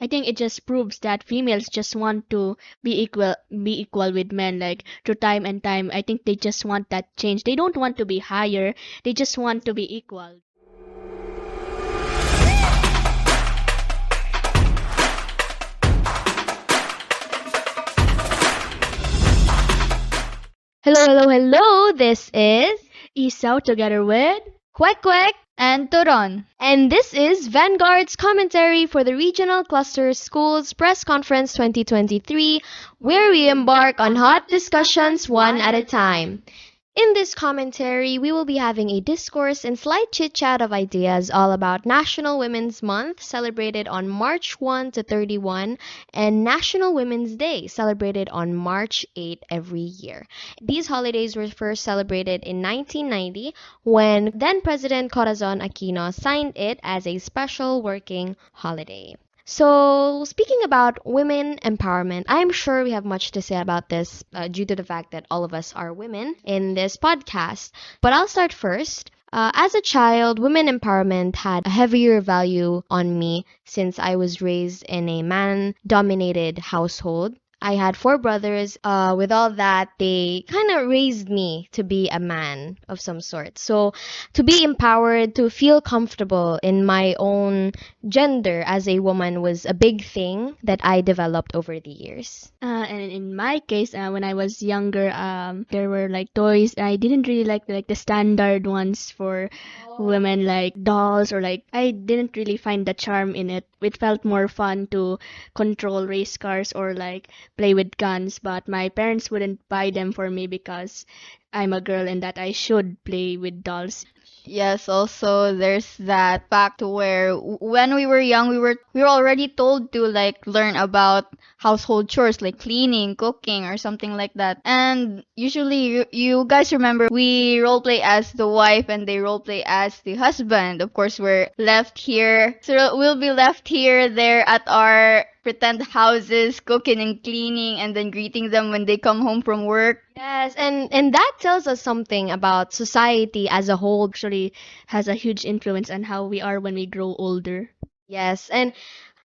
I think it just proves that females just want to be equal with men, like through time and time. I think they just want that change. They don't want to be higher. They just want to be equal. Hello, hello, hello. This is Esau together with. Kwek Kwek, And Turon. and this is Vanguard's commentary for the Regional Cluster Schools Press Conference 2023, where we embark on hot discussions one at a time. In this commentary, we will be having a discourse and slight chit chat of ideas all about National Women's Month, celebrated on March 1 to 31, and National Women's Day, celebrated on March 8 every year. These holidays were first celebrated in 1990 when then President Corazon Aquino signed it as a special working holiday. So, speaking about women empowerment, I'm sure we have much to say about this due to the fact that all of us are women in this podcast. But I'll start first. As a child, women empowerment had a heavier value on me since I was raised in a man dominated household. I had four brothers. With all that, they kind of raised me to be a man of some sort. So, to be empowered, to feel comfortable in my own gender as a woman was a big thing that I developed over the years. And in my case, when I was younger, there were like toys. I didn't really like the standard ones for women, like dolls, or like I didn't really find the charm in it. It felt more fun to control race cars or like play with guns, but my parents wouldn't buy them for me because I'm a girl and that I should play with dolls. Yes, also there's that fact where when we were young, we were already told to like learn about household chores like cleaning, cooking, or something like that. And usually, you guys remember we role play as the wife and they role play as the husband. Of course, we're left here, so we'll be left here there at our pretend houses, cooking and cleaning, and then greeting them when they come home from work. Yes, and that tells us something about society as a whole. Actually, has a huge influence on how we are when we grow older. Yes, and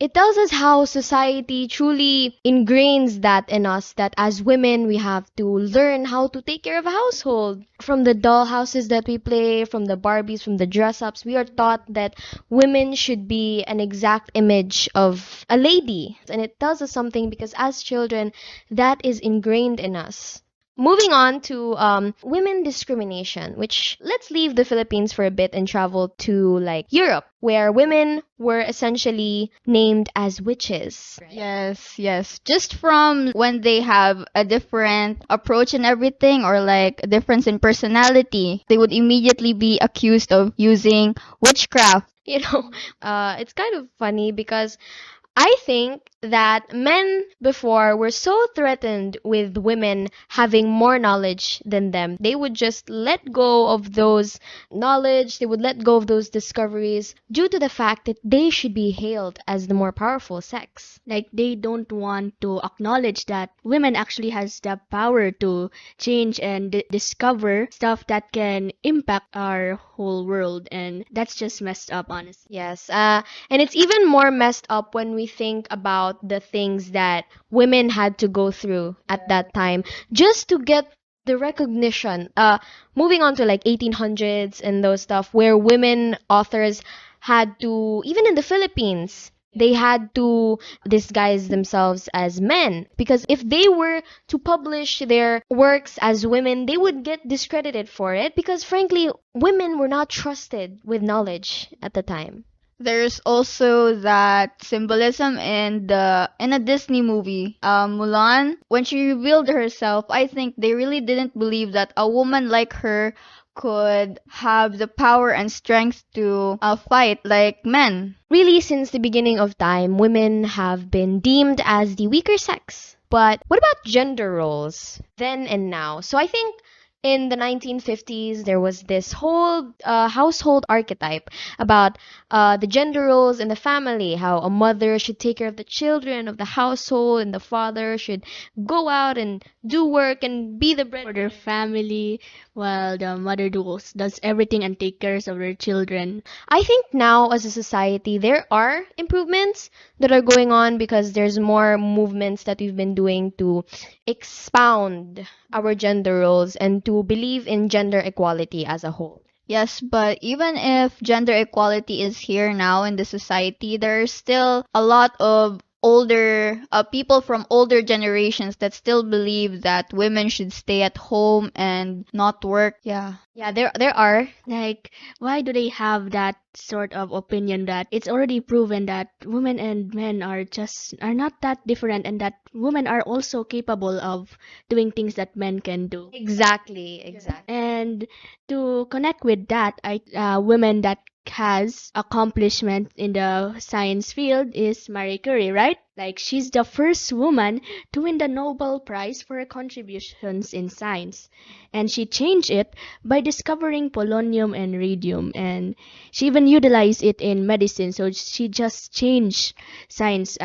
it tells us how society truly ingrains that in us that as women we have to learn how to take care of a household. From the doll houses that we play, from the Barbies, from the dress ups, we are taught that women should be an exact image of a lady. And it tells us something because as children, that is ingrained in us. Moving on to women discrimination, which let's leave the Philippines for a bit and travel to like Europe, where women were essentially named as witches. Yes, yes. Just from when they have a different approach and everything, or like a difference in personality, they would immediately be accused of using witchcraft. You know, it's kind of funny because I think that men before were so threatened with women having more knowledge than them. They would just let go of those knowledge, they would let go of those discoveries due to the fact that they should be hailed as the more powerful sex. Like they don't want to acknowledge that women actually has the power to change and discover stuff that can impact our whole world, and that's just messed up, honestly. Yes, and it's even more messed up when we think about the things that women had to go through at that time just to get the recognition. Moving on to like 1800s and those stuff where women authors had to, even in the Philippines, they had to disguise themselves as men because if they were to publish their works as women, they would get discredited for it because frankly, women were not trusted with knowledge at the time. There's also that symbolism in a Disney movie, Mulan. When she revealed herself, I think they really didn't believe that a woman like her could have the power and strength to fight like men. Really, since the beginning of time, women have been deemed as the weaker sex. But what about gender roles then and now? So I think in the 1950s, there was this whole household archetype about the gender roles in the family, how a mother should take care of the children of the household, and the father should go out and do work and be the For breadwinner. their family, while the mother does everything and take care of their children. I think now as a society there are improvements that are going on because there's more movements that we've been doing to expound our gender roles and to believe in gender equality as a whole. Yes, but even if gender equality is here now in the society, there's still a lot of older people from older generations that still believe that women should stay at home and not work. Yeah. Yeah, there are. Like, why do they have that sort of opinion that it's already proven that women and men are not that different and that women are also capable of doing things that men can do? Exactly. And to connect with that, women that has accomplishment in the science field is Marie Curie, right? Like she's the first woman to win the Nobel Prize for her contributions in science. And she changed it by discovering polonium and radium, and she even utilized it in medicine. So she just changed science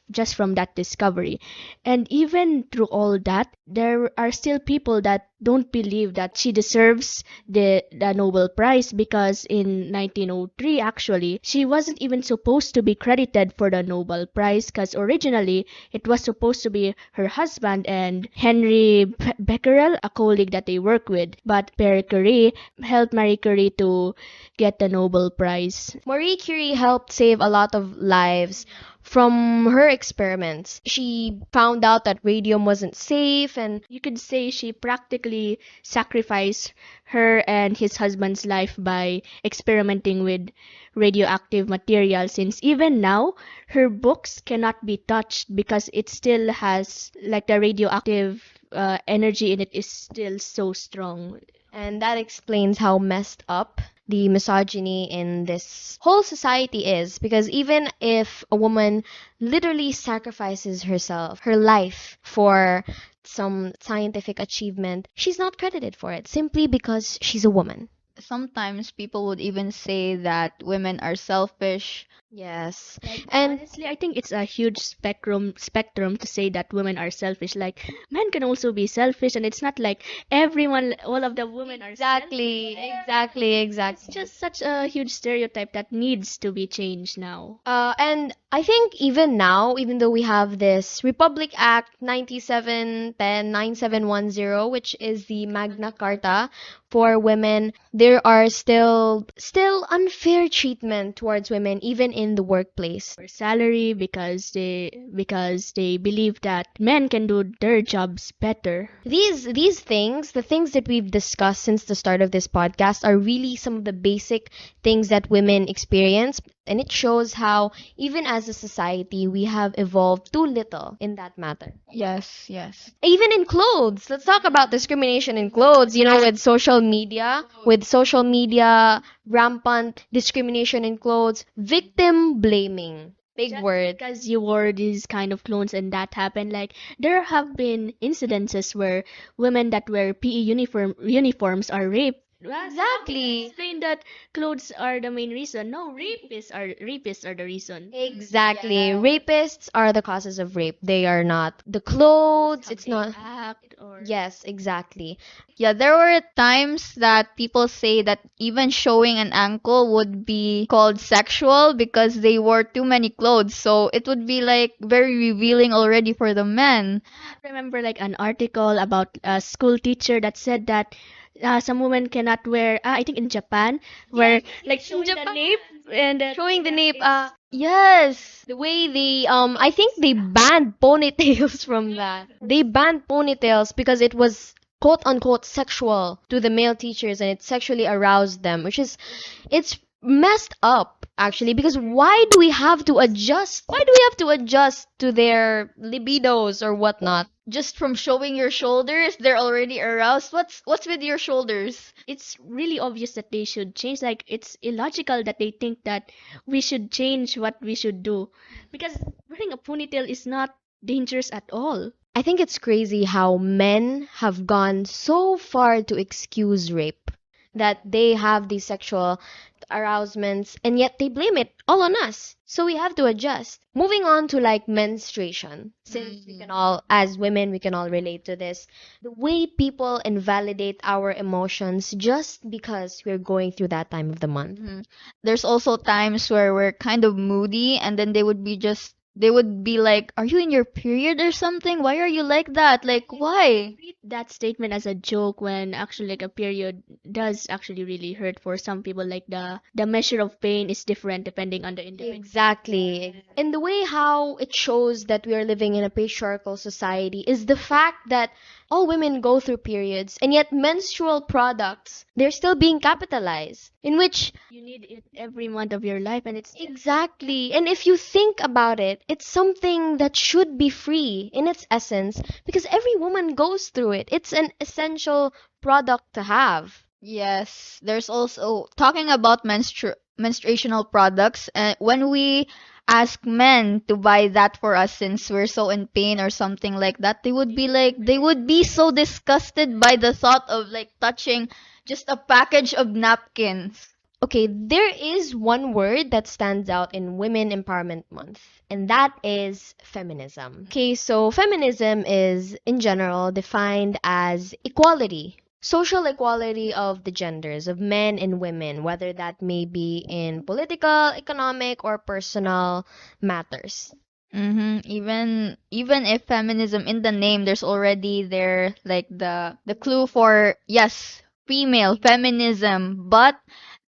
just from that discovery. And even through all that, there are still people that don't believe that she deserves the Nobel Prize because in 1903 actually she wasn't even supposed to be credited for the Nobel Prize because originally it was supposed to be her husband and Henry Becquerel, a colleague that they work with, but Pierre Curie helped Marie Curie to get the Nobel Prize. Marie Curie helped save a lot of lives from her experiments. She found out that radium wasn't safe and You could say she practically sacrificed her and his husband's life by experimenting with radioactive material, since even now her books cannot be touched because it still has like the radioactive energy in it is still so strong. and that explains how messed up the misogyny in this whole society is because even if a woman literally sacrifices herself, her life for some scientific achievement, she's not credited for it simply because she's a woman. Sometimes people would even say that women are selfish. Yes. Like And honestly, I think it's a huge spectrum to say that women are selfish. Like men can also be selfish, and it's not like everyone, all of the women are exactly, selfish. exactly, It's exactly. just such a huge stereotype that needs to be changed now. And I think even now, even though we have this Republic Act 9710 9710, which is the Magna Carta for women, there are still unfair treatment towards women even in the workplace. For salary because they believe that men can do their jobs better. These things, the things that we've discussed since the start of this podcast, are really some of the basic things that women experience, and it shows how even as a society we have evolved too little in that matter. Yes, yes. Even in clothes, let's talk about discrimination in clothes. With social media, rampant discrimination in clothes, victim blaming. Big Just word. because you wore these kind of clothes and that happened, like there have been incidences where women that wear PE uniforms are raped. Well, how can you Exactly. explain that clothes are the main reason? No, rapists are the reason. Exactly. Rapists are the causes of rape. They are not the clothes. How It's they not. act or Yes, exactly. Yeah, there were times that people say that even showing an ankle would be called sexual because they wore too many clothes. So it would be like very revealing already for the men. I remember like an article about a school teacher that said that some women cannot wear I think in Japan where like showing the Japan. nape and Showing the nape. it's Yes. The way they I think they banned ponytails from that. They banned ponytails because it was quote unquote sexual to the male teachers and it sexually aroused them, which is it's messed up actually because why do we have to adjust to their libidos or whatnot? Just from showing your shoulders, they're already aroused. What's with your shoulders? it's really obvious that they should change. Like it's illogical that they think that we should change what we should do because wearing a ponytail is not dangerous at all. I think it's crazy how men have gone so far to excuse rape that they have the sexual arousements, and yet they blame it all on us. So we have to adjust. Moving on to like menstruation, since we can all, as women, we can all relate to this. The way people invalidate our emotions just because we're going through that time of the month. There's also times where we're kind of moody, and then they would be like, "Are you in your period or something? Why are you like that? Like, why?" Treat that statement as a joke when actually like a period does actually really hurt for some people. Like the measure of pain is different depending on the individual. Exactly. And the way how it shows that we are living in a patriarchal society is the fact that all women go through periods, and yet menstrual products, they're still being capitalized. In which, You need it every month of your life, and it's exactly, and if you think about it, it's something that should be free in its essence because every woman goes through it. It's an essential product to have. Yes, there's also talking about menstruational products. When we ask men to buy that for us since we're so in pain or something like that, they would be so disgusted by the thought of like touching just a package of napkins. Okay, there is one word that stands out in Women Empowerment Month, and that is feminism. Okay, so feminism is, in general, defined as equality, social equality of the genders, of men and women, whether that may be in political, economic, or personal matters. Even if feminism in the name, there's already there like the clue for yes, female feminism, but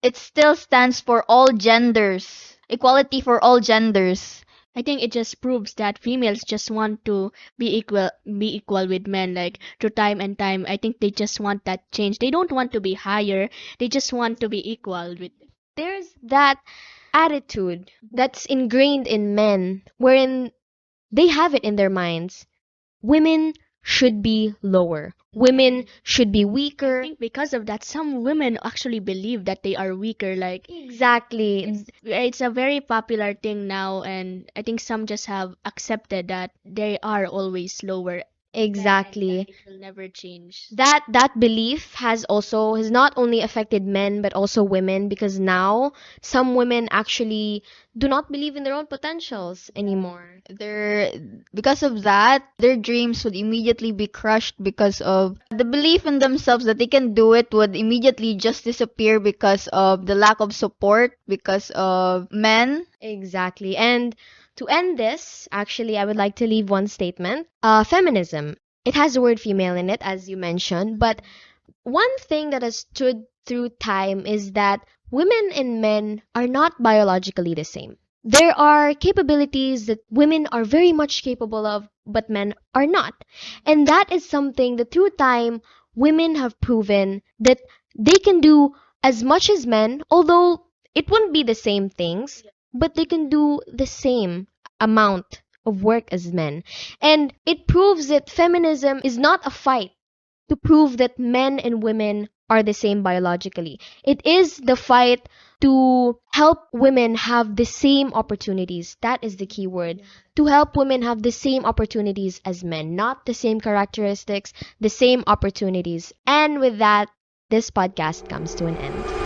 it still stands for all genders, equality for all genders. I think it just proves that females just want to be equal with men like through time and time. I think they just want that change. They don't want to be higher. They just want to be equal with. There's that attitude that's ingrained in men, wherein they have it in their minds. Women should be lower. Women should be I weaker. think because of that, some women actually believe that they are weaker. Like Exactly. it's a very popular thing now, and I think some just have accepted that they are always lower. Exactly. It will never change. That belief has not only affected men but also women, because now some women actually do not believe in their own potentials anymore. Their Because of that, their dreams would immediately be crushed because of the belief in themselves that they can do it would immediately just disappear because of the lack of support because of men. Exactly. And to end this, actually, I would like to leave one statement. Feminism. It has the word female in it, as you mentioned, but one thing that has stood through time is that women and men are not biologically the same. There are capabilities that women are very much capable of, but men are not. And that is something that through time, women have proven that they can do as much as men, although it wouldn't be the same things, but they can do the same amount of work as men. And it proves that feminism is not a fight to prove that men and women are the same biologically. It is the fight to help women have the same opportunities. That is the key word. To help women have the same opportunities as men, not the same characteristics, the same opportunities. And with that, this podcast comes to an end.